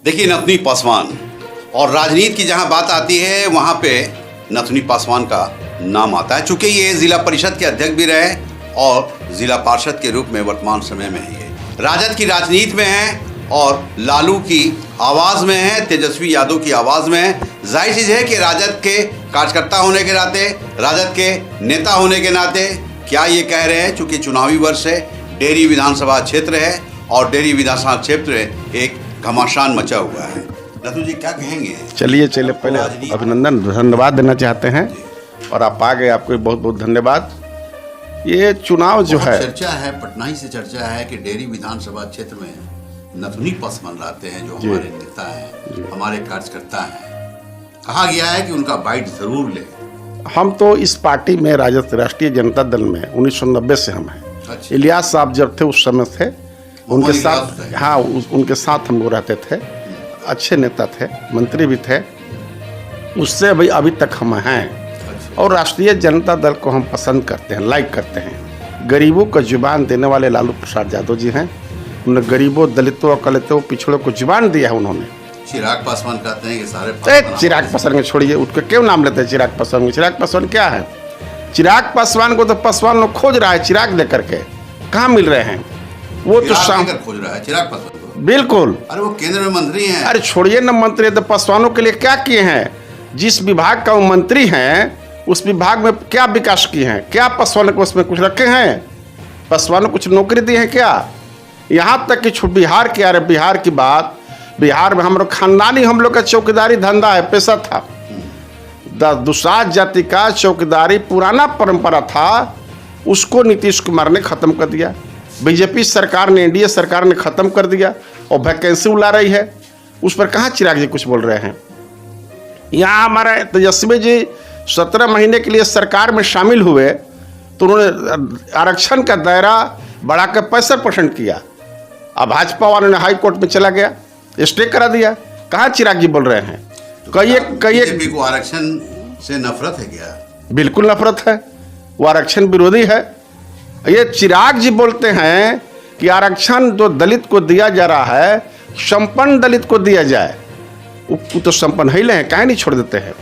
देखिए, नथुनी पासवान और राजनीति की जहां बात आती है वहां पे नथुनी पासवान का नाम आता है, चूंकि ये जिला परिषद के अध्यक्ष भी रहे और जिला पार्षद के रूप में वर्तमान समय में ये राजद की राजनीति में है और लालू की आवाज़ में है, तेजस्वी यादव की आवाज़ में है। जाहिर चीज़ है कि राजद के कार्यकर्ता होने के नाते, राजद के नेता होने के नाते क्या ये कह रहे हैं, चूँकि चुनावी वर्ष है, डेहरी विधानसभा क्षेत्र है और डेहरी विधानसभा क्षेत्र एक घमासान मचा हुआ है। नथु जी क्या कहेंगे? चलिए पहले अभिनंदन धन्यवाद देना चाहते हैं और आप आ गए, आपको बहुत बहुत धन्यवाद। ये चुनाव जो है, चर्चा है, पटना ही से चर्चा है कि डेहरी विधानसभा क्षेत्र में नथुनी पासवान रहते हैं, जो हमारे नेता हैं, हमारे कार्यकर्ता हैं। कहा गया है कि उनका बाइट जरूर ले। हम तो इस पार्टी में राष्ट्रीय जनता दल में 1990 से हम हैं। अच्छा। इलियास साहब जब थे उस समय थे, उनके साथ, हाँ उनके साथ हम लोग रहते थे। अच्छे नेता थे, मंत्री भी थे, उससे अभी तक हम हैं। और राष्ट्रीय जनता दल को हम पसंद करते हैं, लाइक करते हैं। गरीबों को जुबान देने वाले लालू प्रसाद यादव जी हैं। उन्होंने गरीबों, दलितों और कलितों, पिछड़ों को जुबान दिया है उन्होंने। चिराग पासवान कहते हैं कि सारे चिराग पासवान को छोड़िए, उसका क्यों नाम लेते हैं चिराग पासवान? चिराग पासवान क्या है? चिराग पासवान को तो पासवान लोग खोज रहा है, चिराग लेकर के कहाँ मिल रहे हैं? वो तो शाम खोज रहा है चिराग पासवान को। बिल्कुल। अरे वो केंद्र में मंत्री हैं। अरे छोड़िए ना मंत्री, तो पासवानों के लिए क्या किए हैं? जिस विभाग का वो मंत्री हैं उस विभाग में क्या विकास किए हैं? क्या पासवान को उसमें कुछ रखे हैं? पासवानों को कुछ नौकरी दी है क्या? यहाँ तक कि बिहार के, अरे बिहार की बात, बिहार में हम लोग खानदानी, हम लोग का चौकीदारी धंधा है, पैसा था। दुसाध जाति का चौकीदारी पुराना परंपरा था, उसको नीतीश कुमार ने खत्म कर दिया। बीजेपी सरकार ने, एनडीए सरकार ने खत्म कर दिया और वैकेंसी उला रही है। उस पर कहाँ चिराग जी कुछ बोल रहे हैं? यहाँ हमारे तेजस्वी जी 17 महीने के लिए सरकार में शामिल हुए तो उन्होंने आरक्षण का दायरा बढ़ाकर 65% किया। अब भाजपा वालों ने हाई कोर्ट में चला गया, स्टे करा दिया। कहाँ चिराग जी बोल रहे हैं? बीजेपी को आरक्षण से नफरत है क्या? बिल्कुल नफरत है, वो आरक्षण विरोधी है। ये चिराग जी बोलते हैं कि आरक्षण जो दलित को दिया जा रहा है, संपन्न दलित को दिया जाए। वो तो संपन्न ही ले, काहे नहीं छोड़ देते हैं?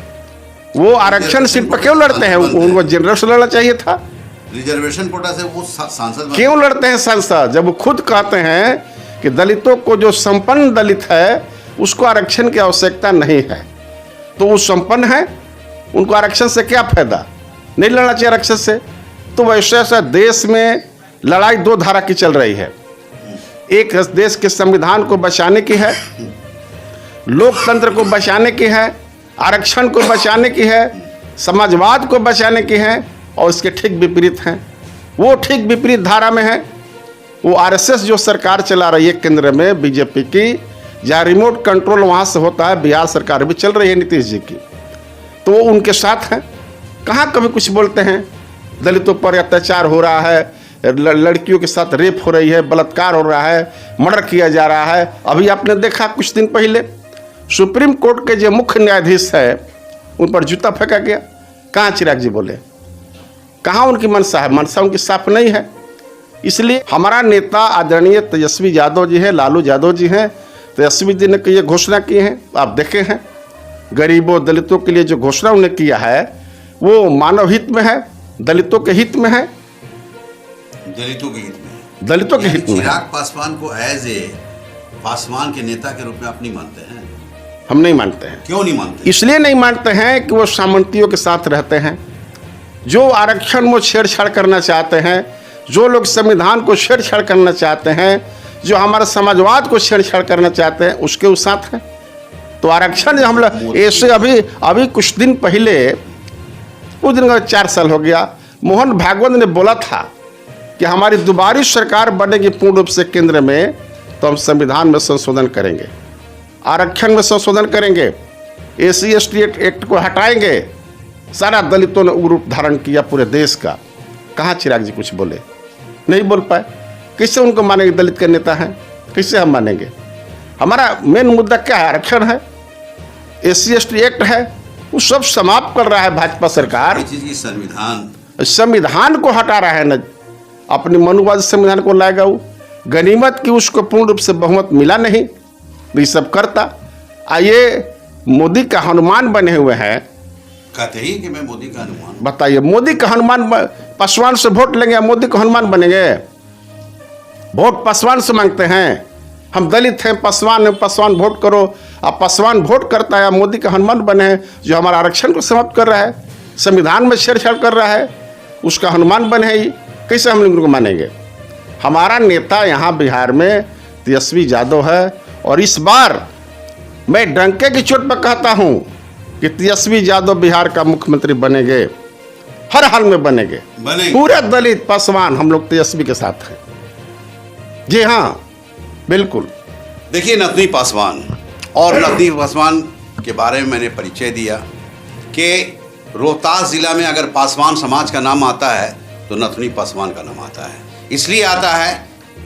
वो आरक्षण सीट पर क्यों लड़ते हैं? उनको जनरल से लड़ना चाहिए था। रिजर्वेशन कोटा से वो सांसद क्यों लड़ते हैं सांसद, जब वो खुद कहते हैं कि दलितों को, जो संपन्न दलित है उसको आरक्षण की आवश्यकता नहीं है। तो वो संपन्न है, उनको आरक्षण से क्या फायदा? नहीं लड़ना चाहिए आरक्षण से। तो वैसे ऐसा देश में लड़ाई दो धारा की चल रही है। एक देश के संविधान को बचाने की है, लोकतंत्र को बचाने की है, आरक्षण को बचाने की है, समाजवाद को बचाने की है, और इसके ठीक विपरीत हैं। वो ठीक विपरीत धारा में है। वो आरएसएस जो सरकार चला रही है केंद्र में बीजेपी की, जहाँ रिमोट कंट्रोल वहाँ से होता है, बिहार सरकार भी चल रही है नीतीश जी की, तो वो उनके साथ हैं। कहाँ कभी कुछ बोलते हैं? दलितों पर अत्याचार हो रहा है, लड़कियों के साथ रेप हो रही है, बलात्कार हो रहा है, मर्डर किया जा रहा है। अभी आपने देखा कुछ दिन पहले सुप्रीम कोर्ट के जो मुख्य न्यायाधीश है उन पर जूता फेंका गया। कहाँ चिराग जी बोले? कहाँ उनकी मनसा है? मनसा उनकी साफ नहीं है। इसलिए हमारा नेता आदरणीय तेजस्वी यादव जी हैं, लालू यादव जी हैं। तेजस्वी जी ने ये घोषणा की है, आप देखे हैं। गरीबों, दलितों के लिए जो घोषणा उन्हें किया है वो मानव हित में है, दलितों के हित में है, दलितों के हित में, दलितों के हित में। चिराग पासवान को एज ए पासवान के नेता के रूप में आप नहीं मानते हैं? हम नहीं मानते हैं। क्यों नहीं मानते? इसलिए नहीं मानते हैं कि वो सामंतियों के साथ रहते हैं। जो आरक्षण में छेड़छाड़ करना चाहते हैं, जो लोग संविधान को छेड़छाड़ करना चाहते हैं, जो हमारे समाजवाद को छेड़छाड़ करना चाहते हैं, उसके वो साथ हैं। तो आरक्षण हम लोग ऐसे अभी कुछ दिन पहले, उस दिन का 4 साल हो गया, मोहन भागवत ने बोला था कि हमारी दोबारी सरकार बनेगी पूर्ण रूप से केंद्र में, तो हम संविधान में संशोधन करेंगे, आरक्षण में संशोधन करेंगे, SC/ST एक्ट को हटाएंगे। सारा दलितों ने उग्र रूप धारण किया पूरे देश का। कहाँ चिराग जी कुछ बोले? नहीं बोल पाए। किससे उनको मानेंगे? दलित के नेता हैं, किससे हम मानेंगे? हमारा मेन मुद्दा क्या है? आरक्षण है, SC/ST एक्ट है, वो सब समाप्त कर रहा है भाजपा सरकार। संविधान को हटा रहा है न, अपने मनुवादी संविधान को लाएगा वो। गनीमत की उसको पूर्ण रूप से बहुमत मिला नहीं, तो ये सब करता। ये मोदी का हनुमान बने हुए हैं। कहते ही कि मैं मोदी का हनुमान। बताइए, मोदी का हनुमान पासवान से वोट लेंगे, मोदी का हनुमान बनेंगे? वोट पासवान से मांगते हैं। हम दलित हैं, पासवान है, पासवान वोट करो। अब पासवान वोट करता है, मोदी का हनुमान बने हैं जो हमारा आरक्षण को समाप्त कर रहा है, संविधान में छेड़छाड़ कर रहा है, उसका हनुमान बने है। कैसे हम लोग उनको मानेंगे? हमारा नेता यहाँ बिहार में तेजस्वी यादव है, और इस बार मैं डंके की चोट पर कहता हूँ कि तेजस्वी यादव बिहार का मुख्यमंत्री बनेंगे, हर हाल में बनेंगे। पूरे दलित पासवान हम लोग तेजस्वी के साथ हैं। जी हाँ, बिल्कुल। देखिए, नथुनी पासवान और नथुनी पासवान के बारे में मैंने परिचय दिया कि रोहतास जिला में अगर पासवान समाज का नाम आता है तो नथुनी पासवान का नाम आता है। इसलिए आता है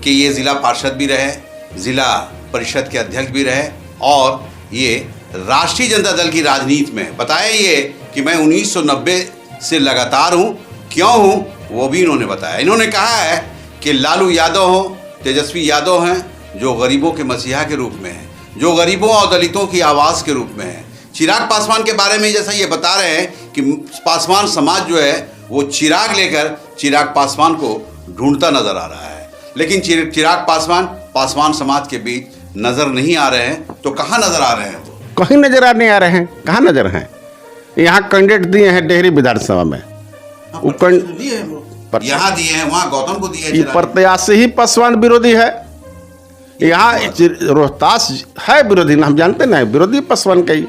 कि ये जिला पार्षद भी रहे, जिला परिषद के अध्यक्ष भी रहे, और ये राष्ट्रीय जनता दल की राजनीति में बताया ये कि मैं 1990 से लगातार हूँ। क्यों हूँ वो भी इन्होंने बताया। इन्होंने कहा है कि लालू यादव हो, तेजस्वी यादव हैं जो गरीबों के मसीहा के रूप में हैं, जो गरीबों और दलितों की आवाज़ के रूप में हैं। चिराग पासवान के बारे में जैसा ये बता रहे हैं कि पासवान समाज जो है वो चिराग लेकर चिराग पासवान को ढूंढता नजर आ रहा है, लेकिन चिराग पासवान समाज के बीच नजर नहीं आ रहे हैं। तो कहाँ नजर आ रहे हैं? वो कहीं नजर नहीं आ रहे हैं। कहाँ नजर हैं? यहाँ कैंडिडेट दिए हैं डेहरी विधानसभा में, यहाँ दिए हैं, वहाँ गौतम को दिए। ये प्रत्याशी ही पासवान विरोधी है। यहाँ रोहतास है विरोधी, हम जानते ना, विरोधी पासवान का ही।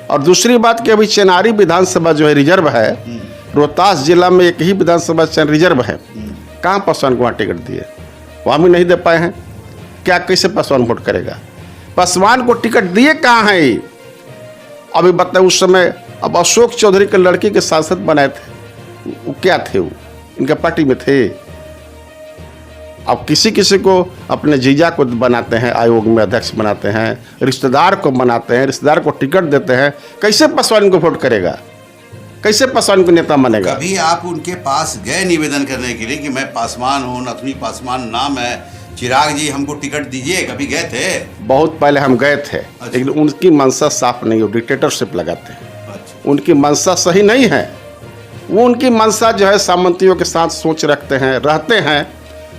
और दूसरी बात कि अभी चेनारी विधानसभा जो है रिजर्व है, रोहतास जिला में एक ही विधानसभा रिजर्व है। कहाँ पासवान को वहाँ टिकट दिए? वहाँ भी नहीं दे पाए हैं। क्या कैसे पासवान वोट करेगा? पासवान को टिकट दिए कहाँ है? अभी बताए, उस समय अब अशोक चौधरी के लड़की के सांसद बनाए थे, वो क्या थे? वो इनका पार्टी में थे। अब किसी किसी को अपने जीजा को बनाते हैं, आयोग में अध्यक्ष बनाते हैं, रिश्तेदार को बनाते हैं, रिश्तेदार को टिकट देते हैं। कैसे पासवान को वोट करेगा? कैसे पासवान को नेता मानेगा? कभी आप उनके पास गए निवेदन करने के लिए कि मैं पासवान हूँ, नथुनी पासवान नाम है, चिराग जी हमको टिकट दीजिए? कभी गए थे? बहुत पहले हम गए थे। लेकिन उनकी मंशा साफ नहीं हो, डिक्टेटरशिप लगाते हैं। उनकी मंशा सही नहीं है। वो उनकी मंशा जो है सामंतियों के साथ सोच रखते हैं, रहते हैं,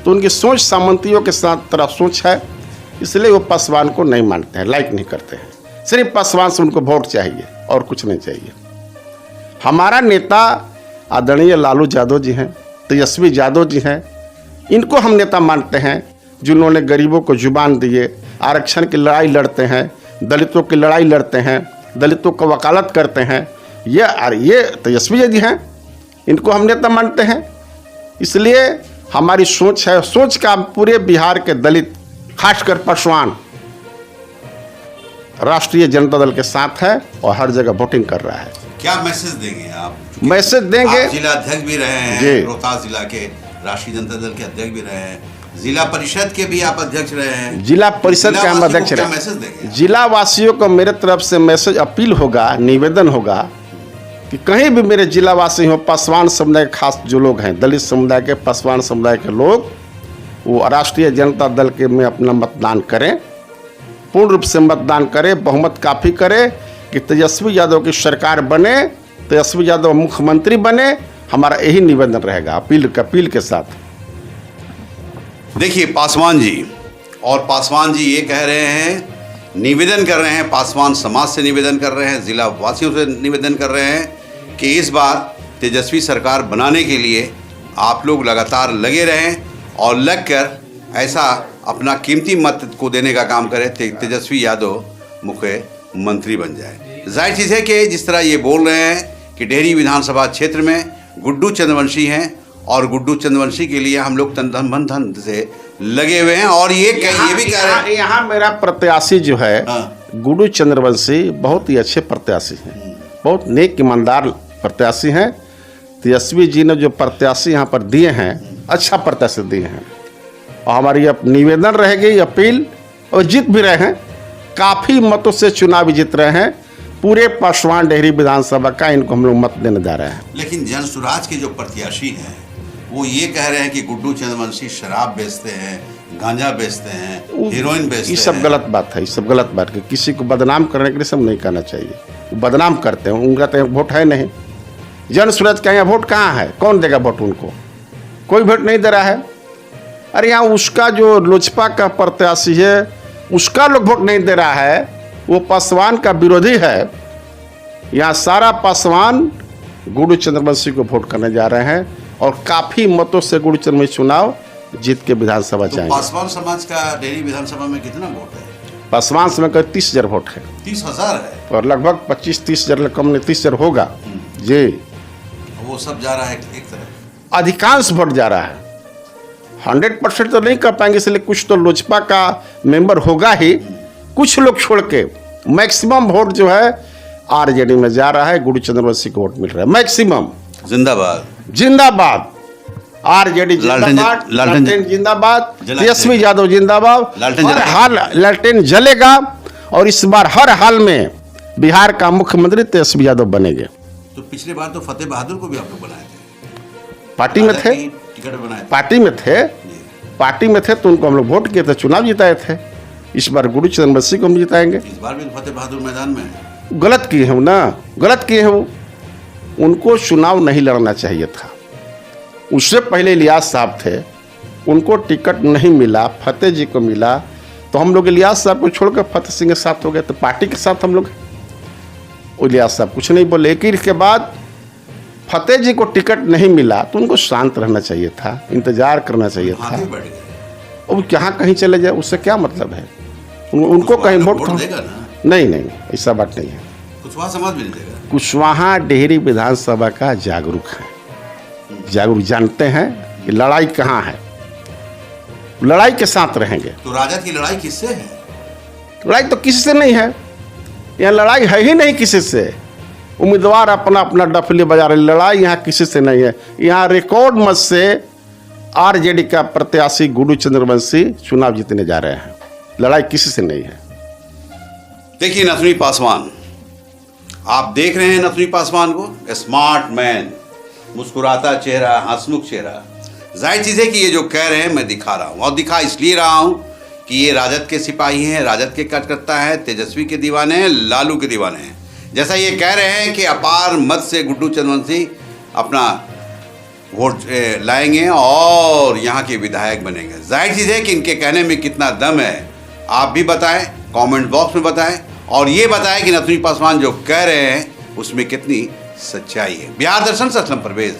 तो उनकी सोच सामंतियों के साथ तरफ सोच है, इसलिए वो पासवान को नहीं मानते हैं, लाइक नहीं करते हैं। सिर्फ पासवान से उनको वोट चाहिए और कुछ नहीं चाहिए। हमारा नेता आदरणीय लालू यादव जी हैं, तेजस्वी यादव जी हैं, इनको हम नेता मानते हैं, जिन्होंने गरीबों को जुबान दिए, आरक्षण की लड़ाई लड़ते हैं, दलितों की लड़ाई लड़ते हैं, दलितों का वकालत करते हैं। ये तेजस्वी जी हैं, इनको हम नेता मानते हैं। इसलिए हमारी सोच है, सोच का पूरे बिहार के दलित, खासकर पासवान राष्ट्रीय जनता दल के साथ है और हर जगह वोटिंग कर रहा है। क्या मैसेज देंगे आप? मैसेज देंगे। आप जिला अध्यक्ष भी रहे हैं, रोहतास जिला के राष्ट्रीय जनता दल के अध्यक्ष भी रहे हैं, जिला परिषद के भी आप अध्यक्ष रहे हैं। जिला परिषद के हम अध्यक्ष रहे। मैसेज देंगे जिला वासियों को मेरे तरफ से मैसेज, अपील होगा, निवेदन होगा कि कहीं भी मेरे जिलावासी हो, पासवान समुदाय के खास जो लोग हैं, दलित समुदाय के, पासवान समुदाय के लोग, वो राष्ट्रीय जनता दल के में अपना मतदान करें, पूर्ण रूप से मतदान करें, बहुमत काफ़ी करें कि तेजस्वी यादव की सरकार बने, तेजस्वी यादव मुख्यमंत्री बने। हमारा यही निवेदन रहेगा, अपील के साथ। देखिए, पासवान जी ये कह रहे हैं, निवेदन कर रहे हैं, पासवान समाज से निवेदन कर रहे हैं, जिला वासियों से निवेदन कर रहे हैं कि इस बार तेजस्वी सरकार बनाने के लिए आप लोग लगातार लगे रहें और लगकर ऐसा अपना कीमती मत को देने का काम करें, तेजस्वी यादव मुख्यमंत्री बन जाए। जाहिर चीज़ है कि जिस तरह ये बोल रहे हैं कि डेहरी विधानसभा क्षेत्र में गुड्डू चंद्रवंशी हैं और गुड्डू चंद्रवंशी के लिए हम लोग तन मन धन से लगे हुए हैं, और ये भी कह रहे हैं यहाँ मेरा प्रत्याशी जो है गुड्डू चंद्रवंशी बहुत ही अच्छे प्रत्याशी हैं, बहुत नेक ईमानदार प्रत्याशी हैं। तेजस्वी जी ने जो प्रत्याशी यहाँ पर दिए हैं, अच्छा प्रत्याशी दिए हैं, और हमारी निवेदन रहेगी, अपील, और जीत भी रहे हैं, काफ़ी मतों से चुनाव जीत रहे हैं। पूरे पासवान डेहरी विधानसभा का इनको हम लोग मत देने जा रहे हैं। लेकिन जन सुराज के जो प्रत्याशी हैं वो ये कह रहे हैं कि गुड्डू चंद्रवंशी शराब बेचते हैं, गांजा बेचते हैं, वो- हीरोइन बेचते ये सब हैं। गलत बात है, ये सब गलत बात है। किसी को बदनाम करने के लिए सब नहीं कहना चाहिए। वो बदनाम करते हैं, उनका तो वोट है नहीं। जन सूरज का यहाँ वोट कहाँ है? कौन देगा वोट उनको? कोई वोट नहीं दे रहा है। अरे यहाँ उसका जो लोजपा का प्रत्याशी है उसका लोग वोट नहीं दे रहा है, वो पासवान का विरोधी है। यहाँ सारा पासवान गुरु चंद्रवंशी को वोट करने जा रहे हैं और काफी मतों से गुरु चंद्रवंशी चुनाव जीत के विधानसभा तो जाएंगे। पासवान समाज का डेहरी विधानसभा में कितना वोट है? पासवान समय का 30,000 वोट है 30,000 है। और लगभग 25-30,000 कम नहीं 30,000 होगा जी। वो सब जा रहा है एक तरफ। अधिकांश वोट जा रहा है। 100% तो नहीं कर पाएंगे, इसलिए कुछ तो लोजपा का मेंबर होगा ही। कुछ लोग छोड़ के मैक्सिमम वोट जो है आरजेडी में जा रहा है। गुरु चंद्रवंशी को वोट मिल रहा है मैक्सिमम। जिंदाबाद। जिंदाबाद आरजेडी जिंदाबाद, लालटेन जिंदाबाद, तेजस्वी यादव जिंदाबाद। लालटेन हर जलेगा। हाल लालटेन जलेगा और इस बार हर हाल में बिहार का मुख्यमंत्री तेजस्वी यादव बनेंगे। तो पिछली बार तो फतेह बहादुर को भी आप लोग बनाए थे, पार्टी में थे, टिकट बनाए थे। पार्टी में थे, जी। पार्टी में थे तो उनको हम लोग वोट किए थे, चुनाव जिताए थे। इस बार गुरु चंद्रवंशी को हम जिताएंगे। इस बार भी फतेह बहादुर मैदान में है। गलत किए हैं ना, गलत किए हैं वो। उनको चुनाव नहीं लड़ना चाहिए था। उससे पहले इलियास साहब थे, उनको टिकट नहीं मिला, फतेह जी को मिला, तो हम लोग इलियास साहब को छोड़कर फतेह सिंह के साथ हो गए। तो पार्टी के साथ हम लोग, इलियास साहब कुछ नहीं बोले। एक के बाद फतेह जी को टिकट नहीं मिला तो उनको शांत रहना चाहिए था, इंतजार करना चाहिए था। आगे बढ़ गए। अब कहाँ कहीं चले जाए उससे क्या मतलब है? उनको कहीं वोट देगा ना। नहीं नहीं, ऐसा बात नहीं है। कुशवाहा समाज भी नहीं देगा। कुशवाहा डेहरी विधानसभा का जागरूक है, जागरूक जानते हैं कि लड़ाई कहाँ है, लड़ाई के साथ रहेंगे। तो राजद की लड़ाई किससे है? लड़ाई तो किसी से नहीं है, यहाँ लड़ाई है ही नहीं किसी से। उम्मीदवार अपना अपना डफली बजा रहे, लड़ाई यहाँ किसी से नहीं है। यहाँ रिकॉर्ड मत से आरजेडी का प्रत्याशी गुरु चंद्रवंशी चुनाव जीतने जा रहे हैं। लड़ाई किसी से नहीं है। देखिए नथुनी पासवान, आप देख रहे हैं नथुनी पासवान को, स्मार्ट मैन, मुस्कुराता चेहरा, हंसमुख चेहरा। जाहिर चीज़ है कि ये जो कह रहे हैं मैं दिखा रहा हूँ, और दिखा इसलिए रहा हूँ कि ये राजद के सिपाही हैं, राजद के कार्यकर्ता हैं, तेजस्वी के दीवाने हैं, लालू के दीवाने हैं। जैसा ये कह रहे हैं कि अपार मत से गुड्डू चंद्रवंशी अपना वोट लाएंगे और यहाँ के विधायक बनेंगे। जाहिर चीज़ है कि इनके कहने में कितना दम है, आप भी बताएं, कमेंट बॉक्स में बताएं, और ये बताएं कि नथुनी पासवान जो कह रहे हैं उसमें कितनी सच्चाई है। बिहार दर्शन से असलम परवेज।